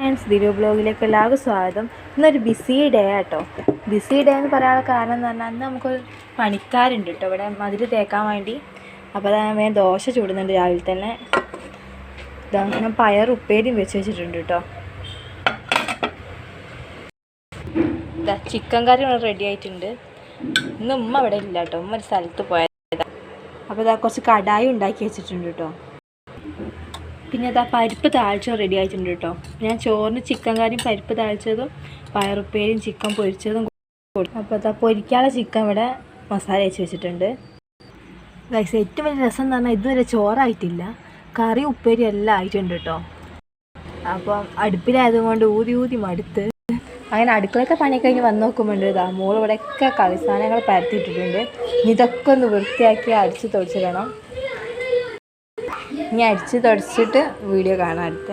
Friends, Dilu ബ്ലോഗിലേക്ക് എല്ലാവർക്കും സ്വാഗതം. ഇന്നൊരു ബിസി ഡേ ആട്ടോ. ബിസി ഡേ എന്ന് പറയാനുള്ള കാരണം എന്ന് പറഞ്ഞാൽ അന്ന് നമുക്കൊരു പണിക്കാരുണ്ട് കേട്ടോ ഇവിടെ മതിൽ തേക്കാൻ വേണ്ടി. അപ്പോൾ അതാ ഞാൻ ദോശ ചൂടുന്നുണ്ട് രാവിലെ തന്നെ. ഞാൻ പയർ ഉപ്പേരിയും വെച്ചിട്ടുണ്ട് കേട്ടോ. ചിക്കൻ കറി ഇവിടെ റെഡി ആയിട്ടുണ്ട്. ഇന്ന് ഉമ്മ ഇവിടെ ഇല്ല കേട്ടോ, ഉമ്മ ഒരു സ്ഥലത്ത് പോയതാണ്. അപ്പോൾ ഇതാ കുറച്ച് കടായി ഉണ്ടാക്കി വെച്ചിട്ടുണ്ട് കേട്ടോ. പിന്നെ അതാ പരിപ്പ് താളിച്ചത് റെഡി ആയിട്ടുണ്ട് കേട്ടോ. ഞാൻ ചോറിന് ചിക്കൻ കറിയും പരിപ്പ് താളിച്ചതും പയറുപ്പേരിയും ചിക്കൻ പൊരിച്ചതും കൊടുക്കും. അപ്പോൾ അതാ പൊരിക്കാനുള്ള ചിക്കൻ ഇവിടെ മസാല വെച്ച് വെച്ചിട്ടുണ്ട്. ഗൈസ്, ഏറ്റവും വലിയ രസം എന്ന് പറഞ്ഞാൽ ഇതുവരെ ചോറായിട്ടില്ല, കറി ഉപ്പേരി എല്ലാം ആയിട്ടുണ്ട് കേട്ടോ. അപ്പം അടുപ്പിലായതുകൊണ്ട് ഊതി മടുത്ത് അങ്ങനെ അടുക്കളയൊക്കെ പണി കഴിഞ്ഞ് വന്ന് നോക്കുമ്പോണ്ട് ഇതാ മോൾ ഇവിടെയൊക്കെ കളി സാധനങ്ങൾ പരത്തിയിട്ടിട്ടുണ്ട്. ഇതൊക്കെ ഒന്ന് വൃത്തിയാക്കി അടിച്ച് തുടച്ചിടണം. ഇനി അടിച്ച് തുടച്ചിട്ട് വീഡിയോ കാണാം അടുത്ത.